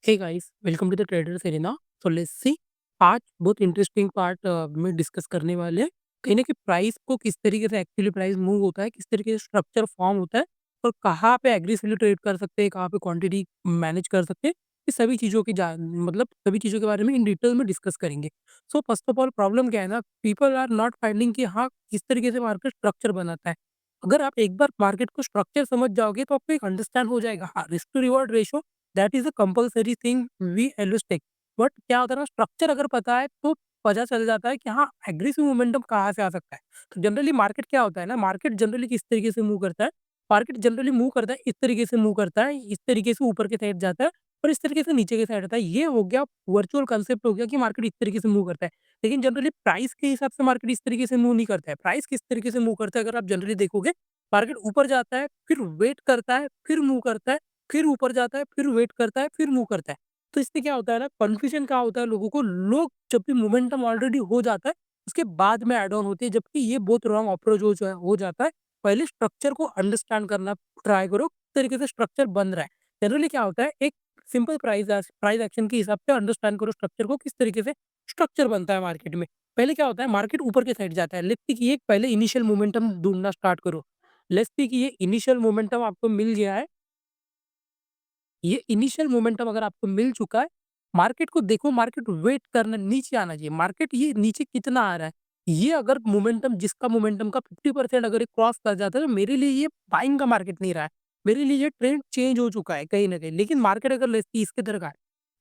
Hey guys, welcome to the Traders Arena. So let's see, आज बहुत interesting part में discuss करने वाले हैं। कहीं ना कहीं प्राइस को किस तरीके से एक्चुअली प्राइस मूव होता है, किस तरीके से स्ट्रक्चर फॉर्म होता है और कहाँ पे एग्रेसिवली ट्रेड कर सकते हैं, कहाँ पे क्वांटिटी मैनेज कर सकते हैं। ये सभी चीज़ों की मतलब सभी चीज़ों के बारे में इन डिटेल में डिस्कस करेंगे। So first of all problem क्या है ना, पीपल आर नॉट फाइंडिंग कि हाँ किस तरीके से मार्केट स्ट्रक्चर बनाता है। अगर आप एक बार मार्केट को स्ट्रक्चर समझ जाओगे तो आपको एक अंडरस्टैंड हो जाएगा। हाँ, risk to reward ratio that is a compulsory thing we always take. But क्या होता है ना, स्ट्रक्चर अगर पता है तो पता चल जाता है कि हाँ एग्रेसिव मोमेंटम कहाँ से आ सकता है। तो जनरली मार्केट क्या होता है ना, मार्केट जनरली किस तरीके से मूव करता है। मार्केट जनरली मूव करता है इस तरीके से मूव करता है, इस तरीके से ऊपर के साइड जाता है और इस तरीके से नीचे के साइड आता है। ये हो गया वर्चुअल कंसेप्ट, हो गया कि मार्केट इस तरीके से मूव करता है। लेकिन जनरली प्राइस के हिसाब से मार्केट इस तरीके से मूव नहीं करता है। प्राइस किस तरीके से मूव करता है अगर आप जनरली देखोगे, मार्केट ऊपर जाता है, फिर वेट करता है, फिर मूव करता है, फिर ऊपर जाता है, फिर वेट करता है, फिर मूव करता है। तो इससे क्या होता है ना, कन्फ्यूजन क्या होता है लोगों को, लोग जब भी मोमेंटम ऑलरेडी हो जाता है, उसके बाद में ऐड ऑन होती है, जबकि ये बहुत रॉन्ग अप्रोच जो है हो जाता है। पहले स्ट्रक्चर को अंडरस्टैंड करना ट्राई करो, किस तरीके से स्ट्रक्चर बन रहा है। जनरली क्या होता है, एक सिंपल प्राइस एक्शन के हिसाब से अंडरस्टैंड करो स्ट्रक्चर को, किस तरीके से स्ट्रक्चर बनता है मार्केट में। पहले क्या होता है, मार्केट ऊपर के साइड जाता है, लेट्स सी कि एक पहले इनिशियल मोमेंटम ढूँढना स्टार्ट करो। लेट्स सी कि ये इनिशियल मोमेंटम आपको मिल गया है। ये इनिशियल मोमेंटम अगर आपको मिल चुका है, मार्केट को देखो, मार्केट वेट करना, नीचे आना चाहिए। मार्केट ये नीचे कितना आ रहा है, ये अगर मोमेंटम, जिसका मोमेंटम का 50% अगर ये क्रॉस कर जाता है, तो मेरे लिए ये बाइंग का मार्केट नहीं रहा है। मेरे लिए ये ट्रेंड चेंज हो चुका है कहीं न कहीं। लेकिन मार्केट अगर इसके तरफ है,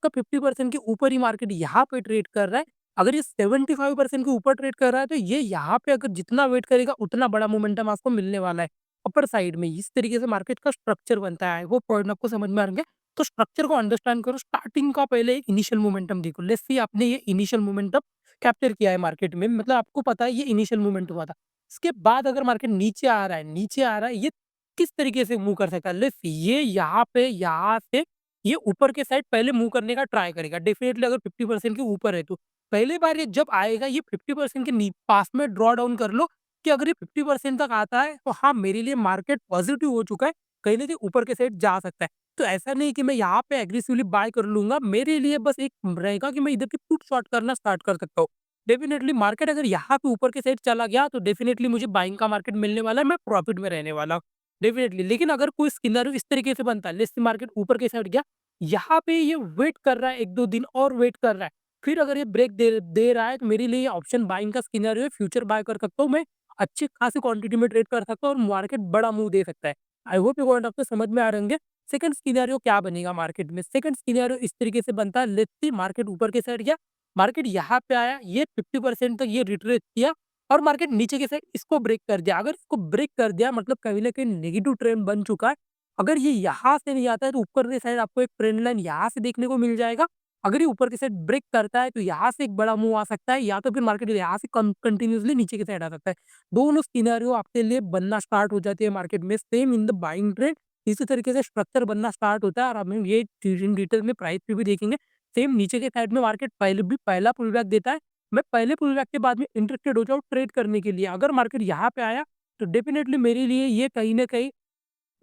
तो 50% के ऊपर ही मार्केट यहाँ पे ट्रेड कर रहा है। अगर ये 75% के ऊपर ट्रेड कर रहा है, तो ये यहाँ पे अगर जितना वेट करेगा, उतना बड़ा मोमेंटम आपको मिलने वाला है। अपर साइड में इस तरीके से मार्केट का स्ट्रक्चर बनता है। वो पॉइंट आपको समझ में आ रहा है। तो स्ट्रक्चर को अंडरस्टैंड करो, स्टार्टिंग का पहले एक इनिशियल मोमेंटम देखो। लेट्स सी आपने ये इनिशियल मोमेंटम कैप्चर किया है मार्केट में, मतलब आपको पता है ये इनिशियल मोमेंट हुआ था। इसके बाद अगर मार्केट नीचे आ रहा है, ये किस तरीके से मूव कर सकता है। लेट्स सी ये यहाँ से ये ऊपर के साइड पहले मूव करने का ट्राई करेगा। डेफिनिटली अगर 50% के ऊपर है तो पहली बार ये जब आएगा, ये 50% के पास में ड्रॉ डाउन कर लो कि अगर ये 50% तक आता है, तो हाँ मेरे लिए मार्केट पॉजिटिव हो चुका है, कहीं ना कहीं ऊपर के साइड जा सकता है। तो ऐसा नहीं कि मैं यहाँ पे एग्रेसिवली बाय कर लूँगा, मेरे लिए बस एक रहेगा कि मैं इधर की पुट शॉर्ट करना स्टार्ट कर सकता हूँ। डेफ़िनेटली मार्केट अगर यहाँ पे ऊपर के साइड चला गया, तो डेफ़िनेटली मुझे बाइंग का मार्केट मिलने वाला है, मैं प्रॉफिट में रहने वाला हूँ, डेफ़िनेटली। लेकिन अगर कोई सिनेरियो इस तरीके से बनता है, लेट्स से मार्केट ऊपर के साइड गया, यहाँ पे ये वेट कर रहा है, 1-2 दिन और वेट कर रहा है, फिर अगर ये ब्रेक दे दे रहा है, तो मेरे लिए ऑप्शन बाइंग का सिनेरियो है, फ्यूचर बाय कर सकता हूँ मैं, अच्छी खासी क्वांटिटी में ट्रेड कर सकता हूँ और मार्केट बड़ा मूव दे सकता है। आई होप ये पॉइंट आपको समझ में आ रहे होंगे। सेकंड सिनेरियो क्या बनेगा मार्केट में? सेकंड सिनेरियो इस तरीके से बनता है, लेट्स सी मार्केट ऊपर के साइड गया, मार्केट यहाँ पे आया, ये 50% तक ये रिट्रेस किया और मार्केट नीचे के साइड इसको ब्रेक कर दिया। अगर इसको ब्रेक कर दिया, मतलब कहीं न कहीं नेगेटिव ट्रेंड बन चुका है। अगर ये यहाँ से नहीं आता है, तो ऊपर के साइड आपको एक ट्रेंड लाइन यहाँ से देखने को मिल जाएगा। अगर ये ऊपर के साइड ब्रेक करता है, तो यहाँ से एक बड़ा मूव आ सकता है, या तो फिर मार्केट यहाँ से कंटिन्यूअसली नीचे की साइड आ सकता है। दोनों सिनेरियो आपके लिए बनना स्टार्ट हो जाती है मार्केट में। Same in the buying trend इसी तरीके से स्ट्रक्चर बनना स्टार्ट होता है और हम ये चीज़ इन डिटेल में प्राइस पे भी देखेंगे। सेम नीचे के साइड में मार्केट पहला पुलबैक देता है। मैं पहले पुलबैक के बाद में इंटरेस्टेड हो जाऊँ ट्रेड करने के लिए। अगर मार्केट यहाँ पे आया, तो डेफिनिटली मेरे लिए ये कहीं न कहीं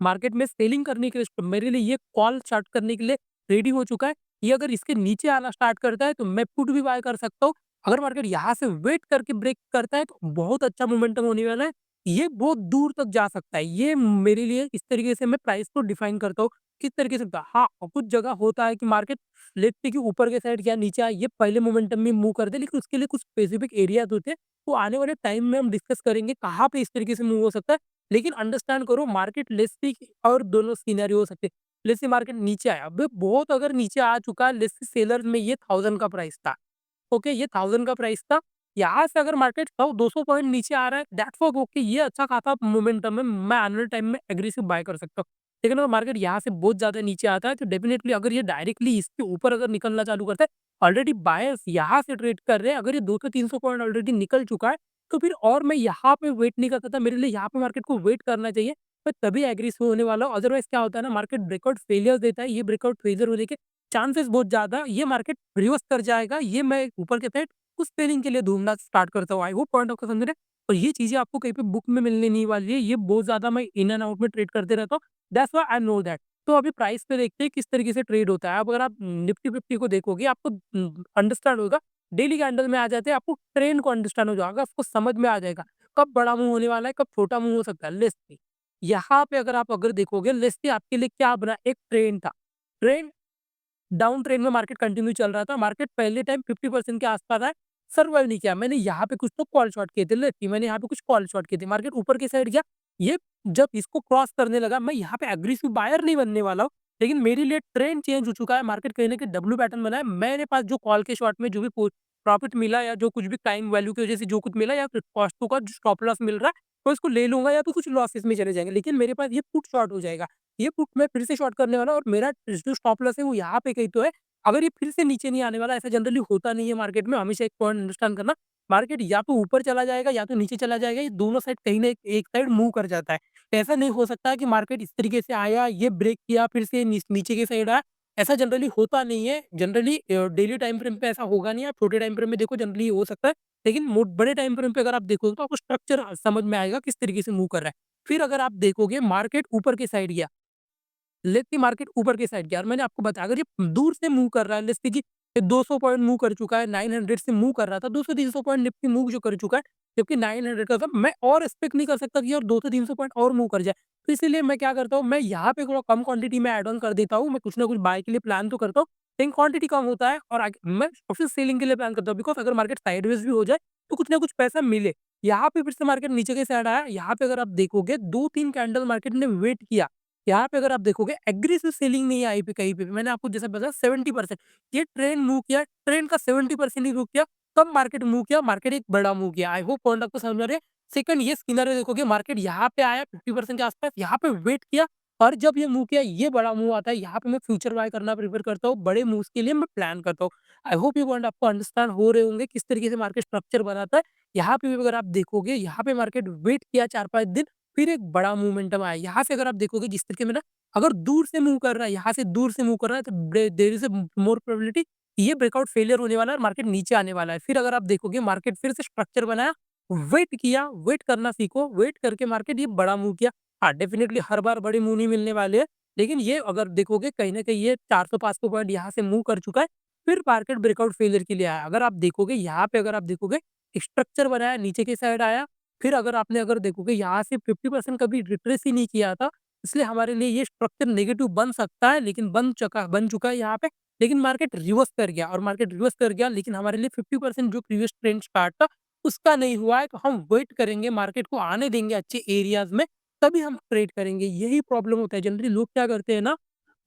मार्केट में सेलिंग करने के लिए, मेरे लिए ये कॉल स्टार्ट करने के लिए रेडी हो चुका है। ये अगर इसके नीचे आना स्टार्ट करता है, तो मैं पुट भी बाय कर सकता हूँ। अगर मार्केट यहाँ से वेट करके ब्रेक करता है, तो बहुत अच्छा मोमेंटम होने वाला है। ये बहुत दूर तक जा सकता है। ये मेरे लिए इस तरीके से मैं प्राइस को डिफाइन करता हूँ, किस तरीके से होता है। हाँ, कुछ जगह होता है कि मार्केट लेट्स से कि ऊपर के साइड या नीचे आए, ये पहले मोमेंटम में मूव कर दे, लेकिन उसके लिए कुछ स्पेसिफिक एरियाज़ होते हैं। वो आने वाले टाइम में हम डिस्कस करेंगे कहाँ पे इस तरीके से मूव हो सकता है। लेकिन अंडरस्टैंड करो, मार्केट लेट्स से और दोनों सिनेरियो हो सकते हैं। लेट्स से मार्केट नीचे आया, अबे बहुत अगर नीचे आ चुका है, लेट्स से सेलर में ये 1000 का प्राइस था। ओके, ये 1000 का प्राइस था। यहाँ से अगर मार्केट 100-200 पॉइंट नीचे आ रहा है, दैट्स वाज ओके, ये अच्छा खासा मोमेंटम है, मैं आने वाले टाइम में एग्रेसिव बाय कर सकता हूँ। लेकिन अगर मार्केट यहाँ से बहुत ज़्यादा नीचे आता है, तो डेफिनिटली अगर ये डायरेक्टली इसके ऊपर अगर निकलना चालू करता है, ऑलरेडी बायर्स यहाँ से ट्रेड कर रहे हैं, अगर ये 200-300 पॉइंट ऑलरेडी निकल चुका है, तो फिर और मैं यहाँ पे वेट नहीं कर सकता। मेरे लिए यहाँ पे मार्केट को वेट करना चाहिए, मैं तभी एग्रेसिव होने वाला हूँ। अदरवाइज़ क्या होता है ना, मार्केट ब्रेकआउट फेलियर देता है, ये ब्रेकआउट फेलियर होने के चांसेस बहुत ज़्यादा, ये मार्केट रिवर्स कर जाएगा, ये मैं ऊपर के साइड उस ट्रेनिंग के लिए ढूँढना स्टार्ट करता हूँ। आई होप पॉइंट आपको समझ रहे हैं। और ये चीज़ें आपको कहीं पे बुक में मिलने नहीं वाली है, ये बहुत ज़्यादा मैं इन एंड आउट में ट्रेड करते रहता हूँ। That's why I know that. तो अभी प्राइस पे देखते हैं किस तरीके से ट्रेड होता है। अब अगर आप निफ्टी 50 को देखोगे आपको अंडरस्टैंड होगा, डेली कैंडल में आ जाते हैं, आपको ट्रेंड को अंडरस्टैंड हो जाएगा, आपको समझ में आ जाएगा, कब बड़ा मूव होने वाला है, कब छोटा मूव हो सकता है। लेट्स सी, यहाँ पे अगर आप देखोगे, लेट्स सी आपके लिए क्या बना, एक ट्रेंड था। ट्रेंड डाउन ट्रेंड में मार्केट कंटिन्यू चल रहा था। मार्केट पहले टाइम 50% के आस-पास आया, सर्वाइव नहीं किया। मैंने यहाँ पे कुछ तो कॉल शॉर्ट किए थे, लेट्स सी मैंने यहाँ पे कुछ कॉल शॉर्ट किए थे। मार्केट ऊपर की साइड गया, ये जब इसको क्रॉस करने लगा, मैं यहाँ पे एग्रेसिव बायर नहीं बनने वाला हूँ, लेकिन मेरे लिए ट्रेंड चेंज हो चुका है। मार्केट कहीं न कहीं डब्ल्यू पैटर्न बना है। मेरे पास जो कॉल के शॉर्ट में जो भी प्रॉफिट मिला या जो कुछ भी टाइम वैल्यू की वजह से जो कुछ मिला या फिर कॉस्टों का जो स्टॉप लॉस मिल रहा है, तो इसको ले लूँगा या तो कुछ लॉसेस में चले जाएँगे। लेकिन मेरे पास ये पुट शॉर्ट हो जाएगा। ये पुट मैं फिर से शॉर्ट करने वाला हूँ और मेरा जो स्टॉप लॉस है वो यहाँ पे कहीं तो है। अगर ये फिर से नीचे नहीं आने वाला, ऐसा जनरली होता नहीं है मार्केट में, हमेशा एक पॉइंट अंडरस्टैंड करना, मार्केट या तो ऊपर चला जाएगा या तो नीचे चला जाएगा, ये दोनों साइड कहीं न एक साइड मूव कर जाता है। ऐसा नहीं हो सकता कि मार्केट इस तरीके से आया, ये ब्रेक किया, फिर से नीचे की साइड आया, ऐसा जनरली होता नहीं है। जनरली डेली टाइम फ्रेम पे ऐसा होगा नहीं, आप छोटे टाइम फ्रेम में देखो जनरली हो सकता है, लेकिन बड़े टाइम फ्रेम पे अगर आप देखोगे तो आपको स्ट्रक्चर समझ में आएगा किस तरीके से मूव कर रहा है। फिर अगर आप देखोगे मार्केट ऊपर की साइड गया, लेट्स सी मार्केट ऊपर की साइड गया और मैंने आपको बताया अगर ये दूर से मूव कर रहा है, लेट्स सी कि ये 200 पॉइंट मूव कर चुका है, 900 से मूव कर रहा था, 200-300 पॉइंट निफ्टी मूव जो कर चुका है, जबकि 900 का था, मैं और एक्सपेक्ट नहीं कर सकता कि और 200-300 पॉइंट और मूव कर जाए। तो इसीलिए मैं क्या करता हूँ, मैं यहाँ पे थोड़ा कम क्वांटिटी में ऐड ऑन कर देता हूँ, मैं कुछ ना कुछ बाय के लिए प्लान तो करता हूँ, लेकिन क्वांटिटी कम होता है और आगे मैं फिर सेलिंग के लिए प्लान करता हूँ बिकॉज़ अगर मार्केट साइडवेज़ भी हो जाए, तो कुछ ना कुछ पैसा मिले। यहाँ पे फिर से मार्केट नीचे की साइड आया, यहाँ पे अगर आप देखोगे 2-3 कैंडल मार्केट ने वेट किया, यहाँ पे अगर आप देखोगे एग्रेसिव सेलिंग नहीं आई पे कहीं पे भी। मैंने आपको जैसा बताया 70% ये ट्रेंड मूव किया, ट्रेंड का 70% ही मूव किया, तब मार्केट मूव किया, मार्केट एक बड़ा मूव किया। आई होप पॉइंट आपको समझ में आ रहा है। सेकंड ये सिनेरियो देखोगे मार्केट यहाँ पे आया 50% के आसपास, यहाँ पे वेट किया और जब ये मूव किया, ये बड़ा मूव आता है, यहाँ पे मैं फ्यूचर बाय करना प्रेफर करता हूँ, बड़े मूव्स के लिए मैं प्लान करता हूँ। आई होप ये पॉइंट आपको अंडरस्टैंड हो रहे होंगे किस तरीके से मार्केट स्ट्रक्चर बनाता है। यहाँ पे भी अगर आप देखोगे, यहाँ पे मार्केट वेट किया 4-5 दिन, फिर एक बड़ा मोमेंटम आया। यहाँ से अगर आप देखोगे जिस तरीके में ना अगर दूर से मूव कर रहा है, यहाँ से दूर से मूव कर रहा है तो there is a more probability ये ब्रेकआउट फेलियर होने वाला है और मार्केट नीचे आने वाला है। फिर अगर आप देखोगे मार्केट फिर से स्ट्रक्चर बनाया, वेट किया, वेट करना सीखो, वेट करके मार्केट ये बड़ा मूव किया। हाँ, डेफिनिटली हर बार बड़े मूव नहीं मिलने वाले हैं, लेकिन ये अगर देखोगे कहीं न कहीं ये 400-500 पॉइंट यहाँ से मूव कर चुका है, फिर मार्केट ब्रेकआउट फेलियर के लिए आया। अगर आप देखोगे यहाँ पे अगर आप देखोगे स्ट्रक्चर बनाया, नीचे की साइड आया, फिर अगर देखोगे यहाँ से 50% कभी रिट्रेस ही नहीं किया था, इसलिए हमारे लिए ये स्ट्रक्चर नेगेटिव बन सकता है, लेकिन बन चुका है यहाँ पे। लेकिन मार्केट रिवर्स कर गया और मार्केट रिवर्स कर गया, लेकिन हमारे लिए 50% जो प्रीवियस ट्रेंड स्टार्ट था, उसका नहीं हुआ है। तो हम वेट करेंगे, मार्केट को आने देंगे अच्छे एरियाज़ में, तभी हम ट्रेड करेंगे। यही प्रॉब्लम होता है। जनरली लोग क्या करते हैं ना,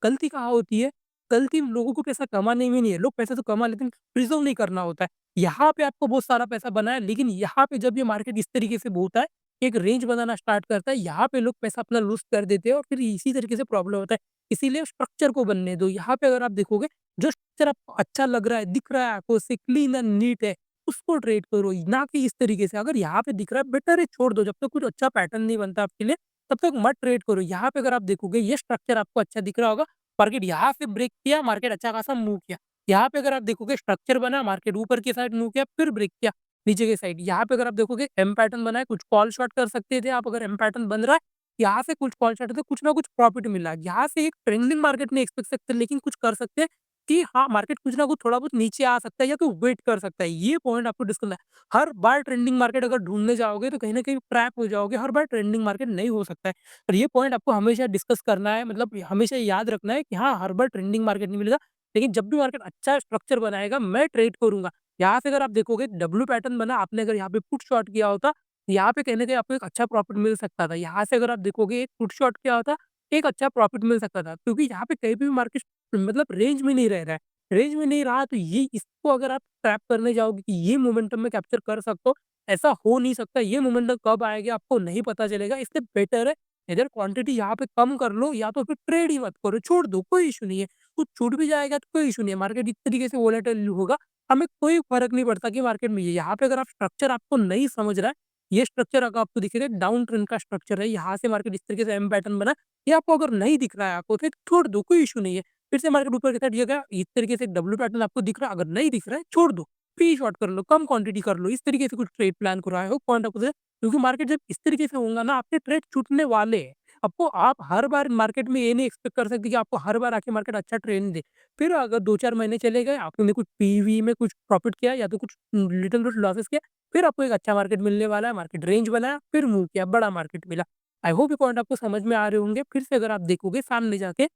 गलती कहाँ होती है, गलती लोगों को पैसा कमाने में नहीं है। लोग पैसा तो कमा लेते हैं, प्रिज़र्व नहीं करना होता है। यहाँ पे आपको बहुत सारा पैसा बना है, लेकिन यहाँ पे जब ये मार्केट इस तरीके से होता है, एक रेंज बनाना स्टार्ट करता है, यहाँ पे लोग पैसा अपना लूज़ कर देते हैं और फिर इसी तरीके से प्रॉब्लम होता है। इसीलिए स्ट्रक्चर को बनने दो। यहाँ पे अगर आप देखोगे, जो स्ट्रक्चर आपको अच्छा लग रहा है, दिख रहा है आँखों से क्लीन एंड नीट है, उसको ट्रेड करो, ना कि इस तरीके से। अगर यहाँ पे दिख रहा है, बेटर है छोड़ दो, जब तक कुछ अच्छा पैटर्न नहीं बनता आपके लिए, तब तक मत ट्रेड करो। यहाँ पे अगर आप देखोगे, ये स्ट्रक्चर आपको अच्छा दिख रहा होगा, मार्केट यहाँ से ब्रेक किया, मार्केट अच्छा खासा मूव किया। यहाँ पे अगर आप देखोगे स्ट्रक्चर बना, मार्केट ऊपर की साइड मूव किया, फिर ब्रेक किया। नीचे की साइड। यहाँ पे अगर आप देखोगे एम पैटर्न बना है, कुछ कॉल शॉर्ट कर सकते थे आप अगर एम पैटर्न बन रहा है, यहाँ से कुछ कॉल शॉर्ट है तो कुछ ना कुछ प्रॉफिट मिला है। यहाँ से एक ट्रेंडिंग मार्केट नहीं एक्सपेक्ट सकते लेकिन कुछ कर सकते हैं कि हाँ, मार्केट कुछ ना कुछ थोड़ा बहुत नीचे आ सकता है या तो वेट कर सकता है। ये पॉइंट आपको डिस्कस करना है। हर बार ट्रेंडिंग मार्केट अगर ढूँढने जाओगे तो कहीं न कहीं ट्रैप हो जाओगे, हर बार ट्रेंडिंग मार्केट नहीं हो सकता है। और ये पॉइंट आपको हमेशा डिस्कस करना है मतलब हमेशा याद रखना है कि हाँ, हर बार ट्रेंडिंग मार्केट नहीं मिलेगा, लेकिन जब भी मार्केट अच्छा स्ट्रक्चर बनाएगा, मैं ट्रेड करूँगा। यहाँ से अगर आप देखोगे डब्ल्यू पैटर्न बना, आपने अगर यहाँ पे पुट शॉट किया होता, यहाँ पे कहीं न कहीं आपको एक अच्छा प्रॉफिट मिल सकता था। यहाँ से अगर आप देखोगे एक पुट शॉट किया होता, एक अच्छा प्रॉफिट मिल सकता था। क्योंकि यहाँ पे कहीं पे भी मार्केट मतलब रेंज में नहीं रह रहा है। रेंज में नहीं रहा तो ये इसको अगर आप ट्रैप करने जाओगे कि ये मोमेंटम में कैप्चर कर सकते हो, ऐसा हो नहीं सकता। ये मोमेंटम कब आएगा आपको नहीं पता चलेगा। इसलिए बेटर है इधर क्वांटिटी यहाँ पे कम कर लो या तो फिर ट्रेड ही मत करो, छोड़ दो, कोई इश्यू नहीं है। कुछ छूट भी जाएगा तो कोई इश्यू नहीं है। मार्केट इस तरीके से वोलेटाइल होगा, हमें कोई फ़र्क नहीं पड़ता कि मार्केट में यहाँ पे अगर आप स्ट्रक्चर आपको नहीं समझ रहा है, ये स्ट्रक्चर अगर आपको दिखेगा डाउन ट्रेंड का स्ट्रक्चर है, यहाँ से मार्केट इस तरीके से एम पैटर्न बना, ये आपको अगर नहीं दिख रहा है आपको तो छोड़ दो, कोई इश्यू नहीं है। फिर से मार्केट ऊपर की साइड ये गया, इस तरीके से डब्ल्यू पैटर्न आपको दिख रहा है, अगर नहीं दिख रहा है छोड़ दो, फ्री शॉर्ट कर लो, कम क्वांटिटी कर लो, इस तरीके से कुछ ट्रेड प्लान करो। आई होप पॉइंट आपको क्योंकि मार्केट जब इस तरीके से होगा ना आपके ट्रेड छूटने वाले हैं। आपको आप हर बार मार्केट में ये नहीं एक्सपेक्ट कर सकते कि आपको हर बार आके मार्केट अच्छा ट्रेंड दे। फिर अगर 2-4 महीने चले गए, आपने कुछ पीवी में कुछ प्रॉफ़िट किया या तो कुछ लिटिल बिट लॉसेस किया, फिर आपको एक अच्छा मार्केट मिलने वाला है, मार्केट रेंज बनाया, फिर मूव किया, बड़ा मार्केट मिला। आई होप ये पॉइंट आपको समझ में आ रहे होंगे। फिर से अगर आप देखोगे सामने जाके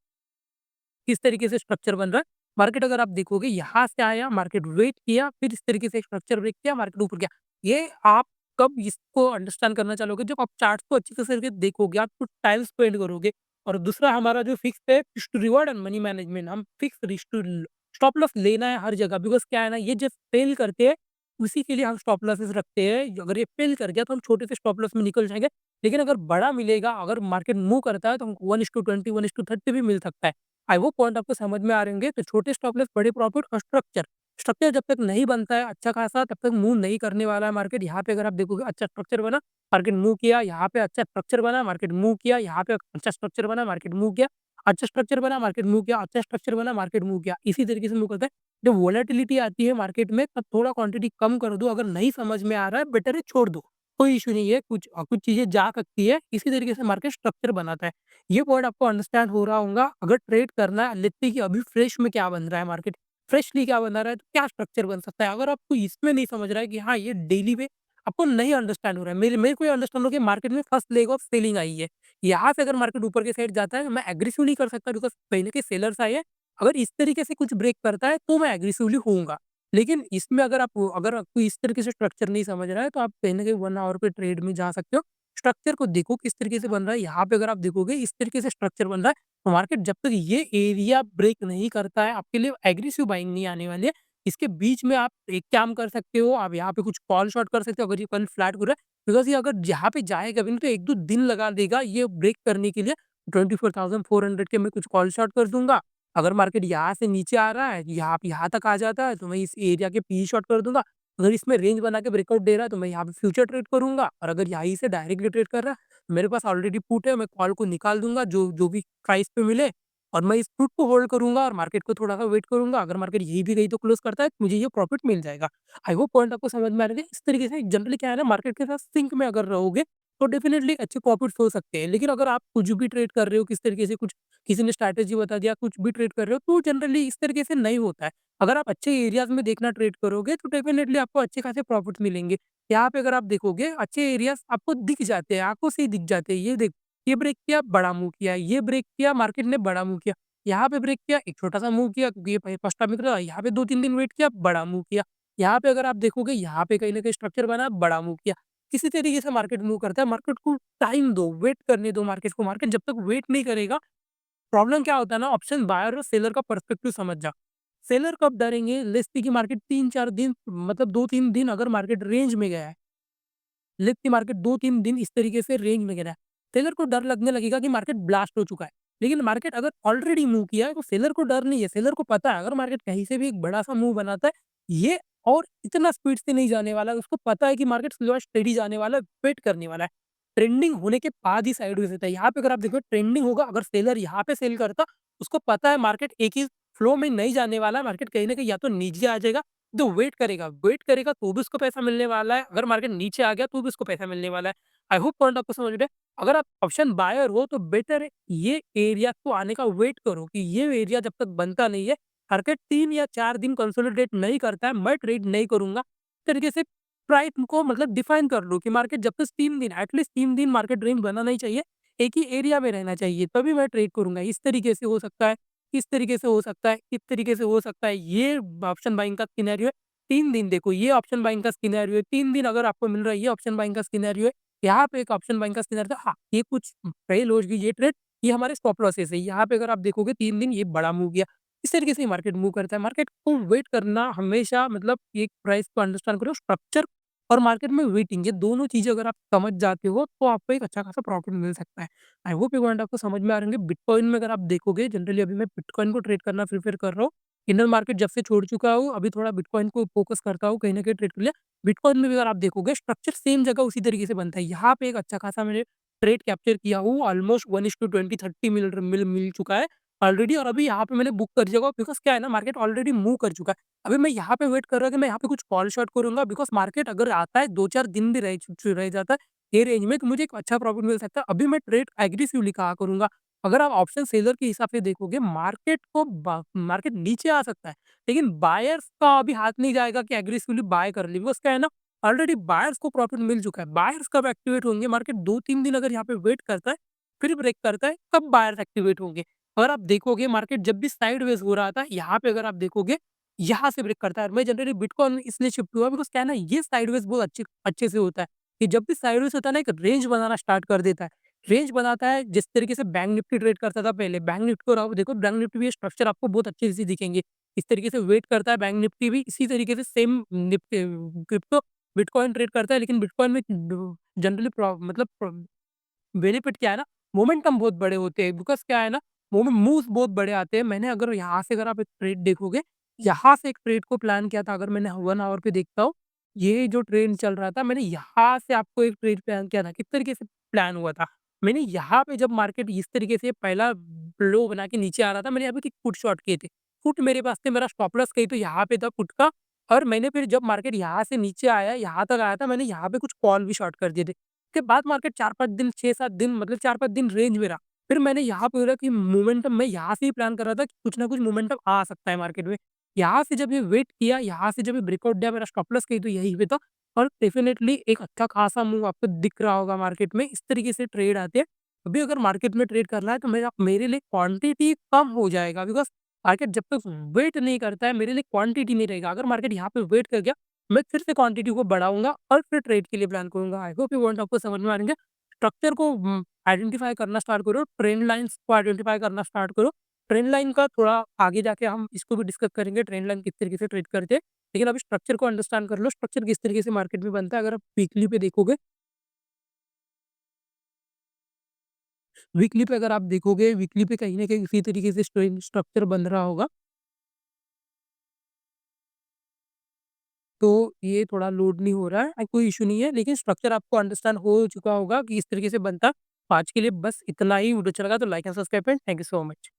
किस तरीके से स्ट्रक्चर बन रहा है। मार्केट अगर आप देखोगे यहाँ से आया, मार्केट वेट किया, फिर इस तरीके से स्ट्रक्चर ब्रेक किया, मार्केट ऊपर गया। ये आप कब इसको अंडरस्टैंड करना चालोगे? जब आप चार्ट्स को अच्छे से करके देखोगे, आप कुछ टाइम स्पेंड करोगे। और दूसरा हमारा जो फिक्स है, fix to reward and money management, हम fix risk to stop loss लेना है हर जगह। बिकॉज़ क्या है ना, ये जब फेल करते हैं, उसी के लिए हम स्टॉप लॉसेस रखते हैं। अगर ये फेल कर गया तो हम छोटे से स्टॉप लॉस में निकल जाएँगे। लेकिन अगर बड़ा मिलेगा, अगर मार्केट मूव करता है तो हमको 1:20, 1:30 भी मिल सकता है। आई वो पॉइंट आपको समझ में आ रहे होंगे। तो छोटे स्टॉप लॉस, बड़े प्रॉफिट और स्ट्रक्चर। स्ट्रक्चर जब तक नहीं बनता है अच्छा खासा, तब तक मूव नहीं करने वाला है मार्केट। यहाँ पे अगर आप देखोगे अच्छा स्ट्रक्चर बना, मार्केट मूव किया, यहाँ पे अच्छा स्ट्रक्चर बना, मार्केट मूव किया, यहाँ पे अच्छा स्ट्रक्चर बना, मार्केट मूव किया, अच्छा स्ट्रक्चर बना, मार्केट मूव किया, अच्छा स्ट्रक्चर बना, मार्केट मूव किया। इसी तरीके से मूव करता है। जब वोलेटिलिटी आती है मार्केट में, तब थोड़ा क्वांटिटी कम कर दो। अगर नहीं समझ में आ रहा है, बेटर है छोड़ दो। कोई इश्यू नहीं है, कुछ चीज़ें जा सकती है। इसी तरीके से मार्केट स्ट्रक्चर बनाता है। ये पॉइंट आपको अंडरस्टैंड हो रहा होगा। अगर ट्रेड करना है, लेट्स से कि अभी फ्रेश में क्या बन रहा है मार्केट, फ्रेशली क्या बना रहा है, तो क्या स्ट्रक्चर बन सकता है। अगर आपको इसमें नहीं समझ रहा है कि हाँ, ये डेली पे आपको नहीं अंडरस्टैंड हो रहा है। मेरे मेरे को ये अंडरस्टैंड हो कि मार्केट में फर्स्ट लेग ऑफ सेलिंग आई है। यहाँ से अगर मार्केट ऊपर के साइड जाता है, मैं एग्रेसिवली कर सकता बिकॉज़ कहीं न कहीं सेलर्स आए हैं। अगर इस तरीके से कुछ ब्रेक करता है, तो मैं एग्रेसिवली होऊँगा। लेकिन इसमें अगर आपको इस तरीके से स्ट्रक्चर नहीं समझ रहा है, तो आप कहीं न कहीं 1 आवर पे ट्रेड में जा सकते हो। स्ट्रक्चर को देखो किस तरीके से बन रहा है। यहाँ पे अगर आप देखोगे इस तरीके से स्ट्रक्चर बन रहा है, तो मार्केट जब तक ये एरिया ब्रेक नहीं करता है, आपके लिए एग्रेसिव बाइंग नहीं आने वाली है। इसके बीच में आप एक काम कर सकते हो, आप यहाँ पे कुछ कॉल शॉर्ट कर सकते हो अगर ये कल फ्लैट हो रहा है। बिकॉज़ ये अगर यहाँ पे जाएगा भी नहीं, तो 1-2 दिन लगा देगा ये ब्रेक करने के लिए। 24,400 के मैं कुछ कॉल शॉर्ट कर दूँगा। अगर मार्केट यहाँ से नीचे आ रहा है, यहाँ तक आ जाता है, तो मैं इस एरिया के पी शॉर्ट कर दूँगा। अगर इसमें रेंज बना के ब्रेकआउट दे रहा है, तो मैं यहाँ पे फ्यूचर ट्रेड करूँगा। और अगर यहीं से डायरेक्टली ट्रेड कर रहा है, मेरे पास ऑलरेडी पुट है, मैं कॉल को निकाल दूँगा जो जो भी प्राइस पे मिले। और मैं इस पुट को होल्ड करूँगा और मार्केट को थोड़ा-सा वेट करूँगा। अगर मार्केट यहीं भी गई तो क्लोज़ करता है, तो मुझे ये प्रॉफिट मिल जाएगा। आई होप पॉइंट आपको समझ में आ रहा है। इस तरीके से जनरली क्या है ना, मार्केट के साथ सिंक में अगर रहोगे, तो डेफिनिटली अच्छे प्रॉफिट्स हो सकते हैं। लेकिन अगर आप कुछ भी ट्रेड कर रहे हो, किस तरीके से कुछ किसी ने स्ट्रैटेजी बता दिया, कुछ भी ट्रेड कर रहे हो, तो जनरली इस तरीके से नहीं होता है। अगर आप अच्छे एरियाज़ में देखना ट्रेड करोगे, तो डेफिनिटली आपको अच्छे खासे प्रॉफिट्स मिलेंगे। यहाँ पे अगर आप देखोगे, अच्छे एरियाज़ आपको दिख जाते हैं, आँखों से ही दिख जाते हैं। ये ब्रेक किया, बड़ा मूव किया, ये ब्रेक किया, मार्केट ने बड़ा मूव किया। यहाँ पे ब्रेक किया, एक छोटा-सा मूव किया क्योंकि ये फर्स्ट टाइम निकल रहा है, यहाँ पे 2-3 दिन वेट किया, बड़ा मूव किया। यहाँ पे अगर आप देखोगे, यहाँ पे कहीं न कहीं स्ट्रक्चर बना, बड़ा मूव किया। किसी तरीके से मार्केट मूव करता है, मार्केट को टाइम दो, वेट करने दो मार्केट को। मार्केट जब तक वेट नहीं करेगा, प्रॉब्लम क्या होता है ना, ऑप्शन बायर और सेलर का पर्सपेक्टिव समझ जा। सेलर कब डरेंगे? लेट्स से कि मार्केट 3-4 दिन, मतलब 2-3 दिन अगर मार्केट रेंज में गया है, लेट्स से मार्केट 2-3 दिन इस तरीके से रेंज में गिरा है, सेलर को डर लगने लगेगा कि मार्केट ब्लास्ट हो चुका है। लेकिन मार्केट अगर ऑलरेडी मूव किया है, तो सेलर को डर नहीं है, सेलर को पता है अगर मार्केट कहीं से भी एक बड़ा-सा मूव बनाता है, ये और इतना स्पीड से नहीं जाने वाला है। उसको पता है कि मार्केट स्लो एंड स्टेडी जाने वाला है, वेट करने वाला है। ट्रेंडिंग होने के बाद ही साइडवेज़ होता है। यहाँ पे अगर आप देखो ट्रेंडिंग होगा, अगर सेलर यहाँ पे सेल करता, उसको पता है मार्केट एक ही फ्लो में नहीं जाने वाला है, मार्केट कहीं न कहीं या तो नीचे आ जाएगा, तो वेट करेगा तो भी उसको पैसा मिलने वाला है, अगर मार्केट नीचे आ गया तो भी उसको पैसा मिलने वाला है। आई होप पॉइंट आपको समझ में आया। अगर आप ऑप्शन बायर हो, तो बेटर है ये एरिया को आने का वेट करो कि ये एरिया जब तक बनता नहीं है, मार्केट 3 या 4 दिन कंसोलिडेट नहीं करता है, मैं ट्रेड नहीं करूँगा। इस तरीके से प्राइस को मतलब डिफाइन कर लो कि मार्केट जब तक 3 दिन, एटलीस्ट 3 दिन मार्केट रेंज बनना नहीं चाहिए, एक ही एरिया में रहना चाहिए, तभी मैं ट्रेड करूँगा। इस तरीके से हो सकता है, इस तरीके से हो सकता है, इस तरीके से हो सकता है। ये ऑप्शन बाइंग का सिनेरियो है। 3 दिन देखो, ये ऑप्शन बाइंग का सिनेरियो है, 3 दिन अगर आपको मिल रहा है, ये ऑप्शन बाइंग का सिनेरियो है। यहाँ पे एक ऑप्शन बाइंग का सिनेरियो था, हाँ, ये कुछ फेल हो गई ये ट्रेड, ये हमारे स्टॉप लॉसेस है। यहाँ पे अगर आप देखोगे 3 दिन ये बड़ा मूव गया। इस तरीके से ही मार्केट मूव करता है। मार्केट को वेट करना हमेशा, मतलब एक प्राइस को अंडरस्टैंड करो, स्ट्रक्चर और मार्केट में वेटिंग, ये दोनों चीज़ें अगर आप समझ जाते हो, तो आपको एक अच्छा खासा प्रॉफिट मिल सकता है। आई होप ये पॉइंट आपको समझ में आ रहे होंगे। बिटकॉइन में अगर आप देखोगे, जनरली अभी मैं बिटकॉइन को ट्रेड करना प्रेफ़र कर रहा हूँ। इंडियन मार्केट जब से छोड़ चुका हूँ, अभी थोड़ा बिटकॉइन को फ़ोकस करता हूँ कहीं न कहीं ट्रेड के लिए। बिटकॉइन में भी अगर आप देखोगे, स्ट्रक्चर सेम जगह उसी तरीके से बनता है। यहाँ पे एक अच्छा खासा मैंने ट्रेड कैप्चर किया हूँ, ऑलमोस्ट 1:20 मिल चुका है ऑलरेडी। और अभी यहाँ पे मैंने बुक कर दिया होगा, बिकॉज़ क्या है ना, मार्केट ऑलरेडी मूव कर चुका है। अभी मैं यहाँ पे वेट कर रहा हूँ कि मैं यहाँ पे कुछ कॉल शॉर्ट करूँगा, बिकॉज़ मार्केट अगर आता है, 2-4 दिन भी रह जाता है, ये रेंज में तो मुझे एक अच्छा प्रॉफ़िट मिल सकता है। अभी मैं ट्रेड एग्रेसिवली कहा करूँगा। अगर आप ऑप्शन सेलर के हिसाब से देखोगे मार्केट नीचे आ सकता है, लेकिन बायर्स का अभी हाथ नहीं जाएगा कि एग्रेसिवली बाय कर ले। बिकॉज़ क्या है ना, ऑलरेडी बायर्स को प्रॉफ़िट मिल चुका है। बायर्स कब एक्टिवेट होंगे, मार्केट 2-3 दिन अगर यहाँ पे वेट करता है, फिर ब्रेक करता है, तब बायर्स एक्टिवेट होंगे। अगर आप देखोगे मार्केट जब भी साइडवेज़ हो रहा था, यहाँ पे अगर आप देखोगे, यहाँ से ब्रेक करता है। मैं जनरली बिटकॉइन इसलिए शिफ्ट हुआ बिकॉज़ क्या है ना, ये साइडवेज़ बहुत अच्छे से होता है। कि जब भी साइडवेज़ होता है ना, एक रेंज बनाना स्टार्ट कर देता है। रेंज बनाता है जिस तरीके से बैंक निफ्टी ट्रेड करता था पहले, बैंक निफ्टी को आप देखो, बैंक निफ्टी भी स्ट्रक्चर आपको बहुत अच्छे से दिखेंगे। इस तरीके से वेट करता है बैंक निफ्टी भी, इसी तरीके से सेम क्रिप्टो बिटकॉइन ट्रेड करता है, लेकिन बिटकॉइन में जनरली बेनिफिट क्या है ना, मोमेंटम बहुत बड़े होते हैं। बिकॉज़ क्या है ना, मूव्स बहुत बड़े आते हैं। मैंने अगर यहाँ से अगर आप एक ट्रेड देखोगे, यहाँ से एक ट्रेड को प्लान किया था, अगर मैंने 1 आवर पे देखता हूँ, ये जो ट्रेंड चल रहा था, मैंने यहाँ से आपको एक ट्रेड प्लान किया था। किस तरीके से प्लान हुआ था? मैंने यहाँ पे जब मार्केट इस तरीके से पहला लो बना के नीचे आ रहा था, मैंने यहाँ पे पुट शॉट किए थे। पुट मेरे पास थे, मेरा स्टॉप लॉस कहीं तो यहाँ पे था पुट का, और मैंने फिर जब मार्केट यहाँ से नीचे आया, यहाँ तक आया था, मैंने यहाँ पे कुछ कॉल भी शॉर्ट कर दिए थे। उसके बाद मार्केट 4-5 दिन, 6-7 दिन, मतलब 4-5 दिन रेंज में रहा। फिर मैंने यहाँ पे बोला कि मोमेंटम, मैं यहाँ से ही प्लान कर रहा था कि कुछ ना कुछ मोमेंटम आ सकता है मार्केट में। यहाँ से जब ये वेट किया, यहाँ से जब ये ब्रेकआउट दिया, मेरा स्टॉप लॉस कहीं तो यहीं पे था, और डेफिनिटली एक अच्छा खासा मूव आपको दिख रहा होगा मार्केट में। इस तरीके से ट्रेड आते हैं। अभी अगर मार्केट में ट्रेड करना है तो मेरे लिए क्वांटिटी कम हो जाएगा, बिकॉज़ मार्केट जब तक वेट नहीं करता है, मेरे लिए क्वांटिटी नहीं रहेगा। अगर मार्केट यहाँ पे वेट कर गया, मैं फिर से क्वांटिटी को बढ़ाऊँगा और फिर ट्रेड के लिए प्लान करूँगा। आई होप ये पॉइंट आपको समझ में आ रहे हैं। स्ट्रक्चर को आइडेंटिफ़ाई करना स्टार्ट करो, ट्रेंड लाइन्स को आइडेंटिफ़ाई करना स्टार्ट करो। ट्रेंड लाइन का थोड़ा आगे जाके हम इसको भी डिस्कस करेंगे, ट्रेंड लाइन किस तरीके से ट्रेड करते हैं। लेकिन अभी स्ट्रक्चर को अंडरस्टैंड कर लो, स्ट्रक्चर किस तरीके से मार्केट में बनता है। अगर आप वीकली पे देखोगे, वीकली पे अगर आप देखोगे, वीकली पे कहीं न कहीं इसी तरीके से स्ट्रक्चर बन रहा होगा। तो ये थोड़ा लोड नहीं हो रहा है, कोई इश्यू नहीं है, लेकिन स्ट्रक्चर आपको अंडरस्टैंड हो चुका होगा कि इस तरीके से बनता। तो आज के लिए बस इतना ही। वीडियो अच्छा लगा तो like and subscribe friends. Thank you so much.